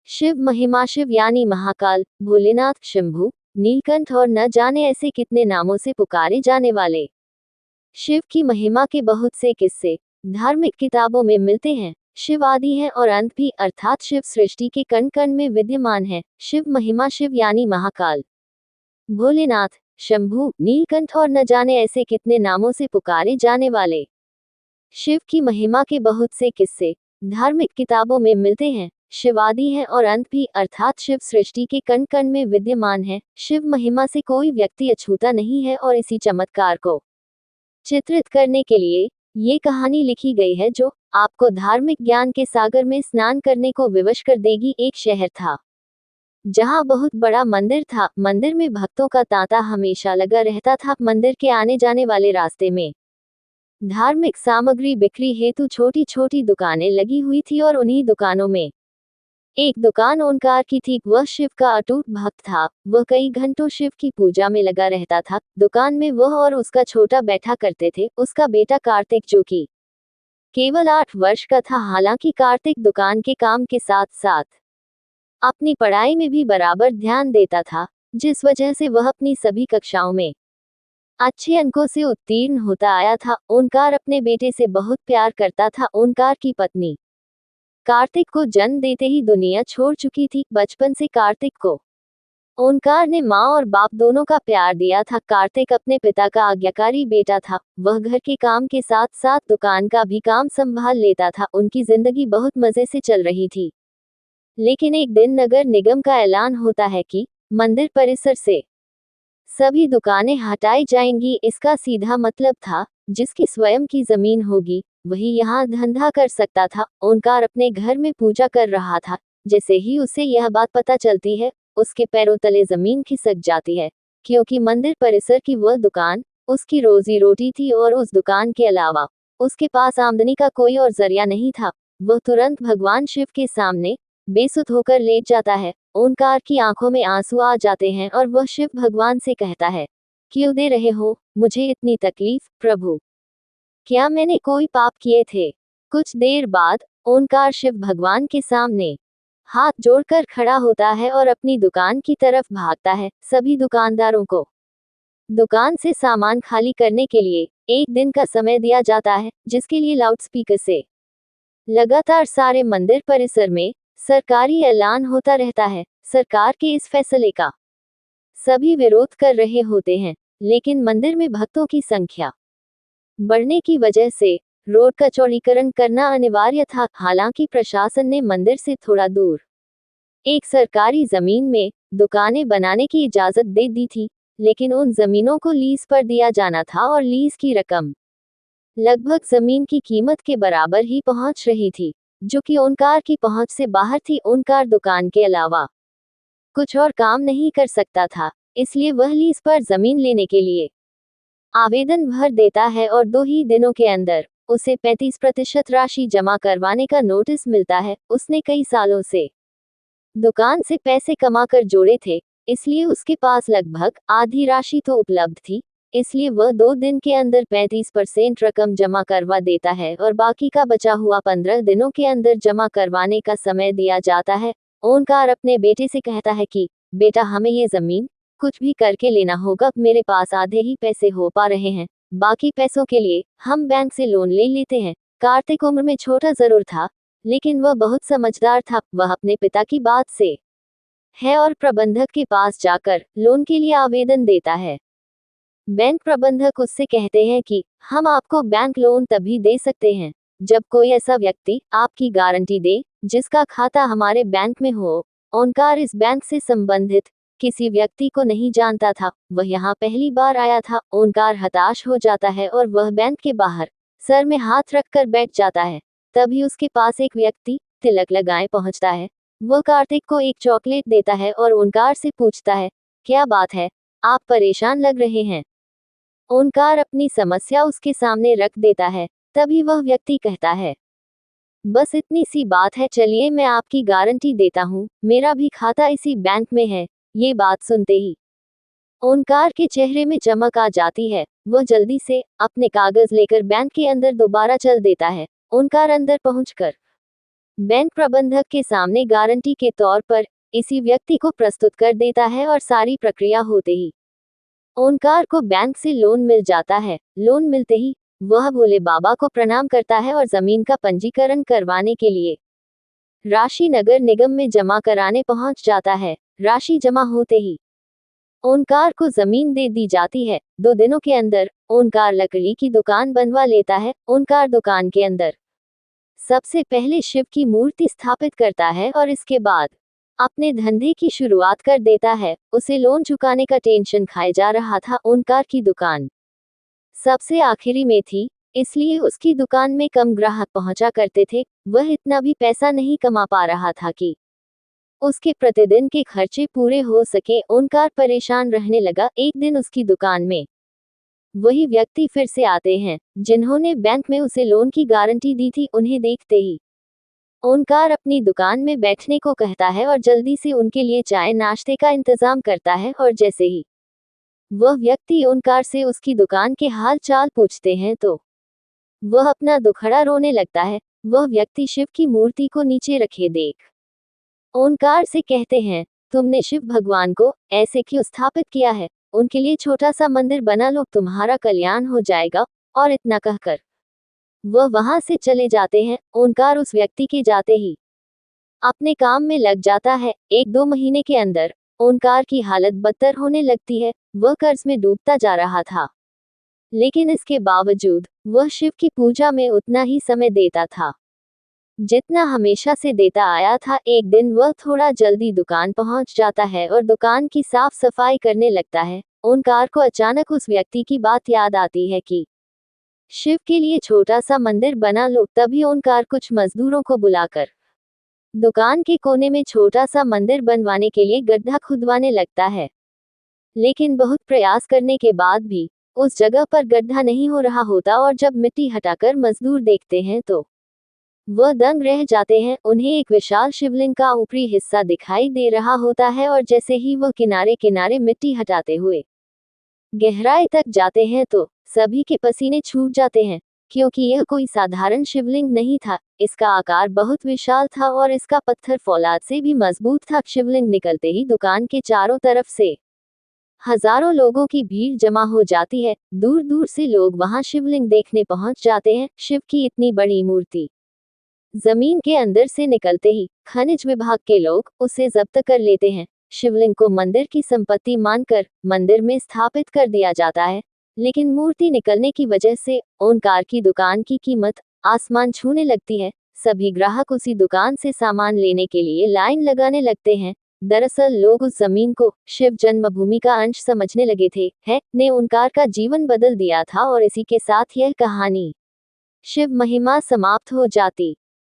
शिव महिमा। शिव यानी महाकाल, भोलेनाथ, शंभू, नीलकंठ और न जाने ऐसे कितने नामों से पुकारे जाने वाले शिव की महिमा के बहुत से किस्से धार्मिक किताबों में मिलते हैं। शिव आदि है और अंत भी, अर्थात शिव सृष्टि के कण कण में विद्यमान है। शिव महिमा। शिव यानी महाकाल, भोलेनाथ, शंभू, नीलकंठ और न जाने ऐसे कितने नामों से पुकारे जाने वाले शिव की महिमा के बहुत से किस्से धार्मिक किताबों में मिलते हैं। शिव आदि है और अंत भी, अर्थात शिव सृष्टि के कण कण में विद्यमान है। शिव महिमा से कोई व्यक्ति अछूता नहीं है और इसी चमत्कार को चित्रित करने के लिए ये कहानी लिखी गई है, जो आपको धार्मिक ज्ञान के सागर में स्नान करने को विवश कर देगी। एक शहर था जहाँ बहुत बड़ा मंदिर था। मंदिर में भक्तों का तांता हमेशा लगा रहता था। मंदिर के आने जाने वाले रास्ते में धार्मिक सामग्री बिक्री हेतु छोटी छोटी दुकानें लगी हुई थी और उन्हीं दुकानों में एक दुकान ओंकार की थी। वह शिव का अटूट भक्त था। वह कई घंटों शिव की पूजा में लगा रहता था। दुकान में वह और उसका छोटा बैठा करते थे। उसका बेटा कार्तिक, जो कि केवल 8 वर्ष का था। हालांकि कार्तिक दुकान के काम के साथ साथ अपनी पढ़ाई में भी बराबर ध्यान देता था, जिस वजह से वह अपनी सभी कक्षाओं में अच्छे अंकों से उत्तीर्ण होता आया था। ओंकार अपने बेटे से बहुत प्यार करता था। ओंकार की पत्नी कार्तिक को जन्म देते ही दुनिया छोड़ चुकी थी। बचपन से कार्तिक को ओंकार ने माँ और बाप दोनों का प्यार दिया था। कार्तिक अपने पिता का आज्ञाकारी बेटा था। वह घर के काम के साथ साथ दुकान का भी काम संभाल लेता था। उनकी जिंदगी बहुत मजे से चल रही थी। लेकिन एक दिन नगर निगम का ऐलान होता है कि मंदिर परिसर से सभी दुकानें हटाई जाएंगी। इसका सीधा मतलब था, जिसकी स्वयं की जमीन होगी वही यहाँ धंधा कर सकता था। ओंकार अपने घर में पूजा कर रहा था। जैसे ही उसे यह बात पता चलती है, उसके पैरों तले जमीन खिसक जाती है, क्योंकि मंदिर परिसर की वह दुकान उसकी रोजी रोटी थी और उस दुकान के अलावा उसके पास आमदनी का कोई और जरिया नहीं था। वह तुरंत भगवान शिव के सामने बेसुध होकर लेट जाता है। ओंकार की आंखों में आंसू आ जाते हैं और वह शिव भगवान से कहता है, क्यों दे रहे हो मुझे इतनी तकलीफ प्रभु? क्या मैंने कोई पाप किए थे? कुछ देर बाद ओंकार शिव भगवान के सामने हाथ जोड़कर खड़ा होता है और अपनी दुकान की तरफ भागता है। सभी दुकानदारों को दुकान से सामान खाली करने के लिए 1 दिन का समय दिया जाता है, जिसके लिए लाउडस्पीकर से लगातार सारे मंदिर परिसर में सरकारी ऐलान होता रहता है। सरकार के इस फैसले का सभी विरोध कर रहे होते हैं, लेकिन मंदिर में भक्तों की संख्या बढ़ने की वजह से रोड का चौड़ीकरण करना अनिवार्य था। हालांकि प्रशासन ने मंदिर से थोड़ा दूर एक सरकारी जमीन में दुकानें बनाने की इजाजत दे दी थी, लेकिन उन जमीनों को लीज पर दिया जाना था और लीज की रकम लगभग जमीन की कीमत के बराबर ही पहुंच रही थी, जो कि ओंकार की पहुंच से बाहर थी। ओंकार दुकान के अलावा कुछ और काम नहीं कर सकता था, इसलिए वह लीज पर जमीन लेने के लिए आवेदन भर देता है और 2 ही दिनों के अंदर उसे 35% राशि जमा करवाने का नोटिस मिलता है। उसने कई सालों से दुकान से पैसे कमाकर जोड़े थे, इसलिए उसके पास लगभग आधी राशि तो उपलब्ध थी। इसलिए वह 2 दिन के अंदर 35% रकम जमा करवा देता है और बाकी का बचा हुआ 15 दिनों के अंदर जमा करवाने का समय दिया जाता है। ओंकार अपने बेटे से कहता है कि बेटा, हमें ये जमीन कुछ भी करके लेना होगा। मेरे पास आधे ही पैसे हो पा रहे हैं, बाकी पैसों के लिए हम बैंक से लोन ले लेते हैं। कार्तिक उम्र में छोटा जरूर था, लेकिन वह बहुत समझदार था। वह अपने पिता की बात से है और प्रबंधक के पास जाकर लोन के लिए आवेदन देता है। बैंक प्रबंधक उससे कहते हैं कि हम आपको बैंक लोन तभी दे सकते हैं जब कोई ऐसा व्यक्ति आपकी गारंटी दे जिसका खाता हमारे बैंक में हो। ओंकार इस बैंक से संबंधित किसी व्यक्ति को नहीं जानता था। वह यहाँ पहली बार आया था। ओंकार हताश हो जाता है और वह बैंक के बाहर सर में हाथ रखकर बैठ जाता है। तभी उसके पास एक व्यक्ति तिलक लगाए पहुंचता है। वह कार्तिक को एक चॉकलेट देता है और ओंकार से पूछता है, क्या बात है, आप परेशान लग रहे हैं? ओंकार अपनी समस्या उसके सामने रख देता है। तभी वह व्यक्ति कहता है, बस इतनी सी बात है, चलिए मैं आपकी गारंटी देता हूँ, मेरा भी खाता इसी बैंक में है। ये बात सुनते ही ओंकार के चेहरे में चमक आ जाती है। वह जल्दी से अपने कागज लेकर बैंक के अंदर दोबारा चल देता है। ओंकार अंदर पहुंचकर बैंक प्रबंधक के सामने गारंटी के तौर पर इसी व्यक्ति को प्रस्तुत कर देता है और सारी प्रक्रिया होते ही ओंकार को बैंक से लोन मिल जाता है। लोन मिलते ही वह भोले बाबा को प्रणाम करता है और जमीन का पंजीकरण करवाने के लिए राशि नगर निगम में जमा कराने पहुंच जाता है। राशि जमा होते ही ओंकार को जमीन दे दी जाती है। 2 दिनों के अंदर ओंकार लकड़ी की दुकान बनवा लेता है। ओंकार दुकान के अंदर सबसे पहले शिव की मूर्ति स्थापित करता है और इसके बाद अपने धंधे की शुरुआत कर देता है। उसे लोन चुकाने का टेंशन खाए जा रहा था। ओंकार की दुकान सबसे आखिरी में थी, इसलिए उसकी दुकान में कम ग्राहक पहुंचा करते थे। वह इतना भी पैसा नहीं कमा पा रहा था कि उसके प्रतिदिन के खर्चे पूरे हो सके। ओंकार परेशान रहने लगा। एक दिन उसकी दुकान में वही व्यक्ति फिर से आते हैं जिन्होंने बैंक में उसे लोन की गारंटी दी थी। उन्हें देखते ही ओंकार अपनी दुकान में बैठने को कहता है और जल्दी से उनके लिए चाय नाश्ते का इंतजाम करता है। और जैसे ही वह व्यक्ति ओंकार से उसकी दुकान के हाल चाल पूछते हैं तो वह अपना दुखड़ा रोने लगता है। वह व्यक्ति शिव की मूर्ति को नीचे रखे देख ओंकार से कहते हैं, तुमने शिव भगवान को ऐसे क्यों स्थापित किया है? उनके लिए छोटा सा मंदिर बना लो, तुम्हारा कल्याण हो जाएगा। और इतना कहकर वह वहां से चले जाते हैं। ओंकार उस व्यक्ति के जाते ही अपने काम में लग जाता है। 1-2 महीने के अंदर ओंकार की हालत बदतर होने लगती है। वह कर्ज में डूबता जा रहा था, लेकिन इसके बावजूद वह शिव की पूजा में उतना ही समय देता था जितना हमेशा से देता आया था। एक दिन वह थोड़ा जल्दी दुकान पहुंच जाता है और दुकान की साफ सफाई करने लगता है। ओंकार को अचानक उस व्यक्ति की बात याद आती है कि शिव के लिए छोटा सा मंदिर बना लो। तभी ओंकार कुछ मजदूरों को बुलाकर दुकान के कोने में छोटा सा मंदिर बनवाने के लिए गड्ढा खुदवाने लगता है। लेकिन बहुत प्रयास करने के बाद भी उस जगह पर गड्ढा नहीं हो रहा होता और जब मिट्टी हटाकर मजदूर देखते हैं तो वह दंग रह जाते हैं। उन्हें एक विशाल शिवलिंग का ऊपरी हिस्सा दिखाई दे रहा होता है और जैसे ही वह किनारे किनारे मिट्टी हटाते हुए गहराई तक जाते हैं तो सभी के पसीने छूट जाते हैं, क्योंकि यह कोई साधारण शिवलिंग नहीं था। इसका आकार बहुत विशाल था और इसका पत्थर फौलाद से भी मजबूत था। शिवलिंग निकलते ही दुकान के चारों तरफ से हजारों लोगों की भीड़ जमा हो जाती है। दूर दूर से लोग वहां शिवलिंग देखने पहुंच जाते हैं। शिव की इतनी बड़ी मूर्ति जमीन के अंदर से निकलते ही खनिज विभाग के लोग उसे जब्त कर लेते हैं। शिवलिंग को मंदिर की संपत्ति मानकर मंदिर में स्थापित कर दिया जाता है। लेकिन मूर्ति निकलने की वजह से ओंकार की दुकान की कीमत आसमान छूने लगती है। सभी ग्राहक उसी दुकान से सामान लेने के लिए लाइन लगाने लगते हैं। दरअसल लोग उस जमीन को शिव जन्मभूमि का अंश समझने लगे थे। ने ओंकार का जीवन बदल दिया था और इसी के साथ यह कहानी शिव महिमा समाप्त हो जाती।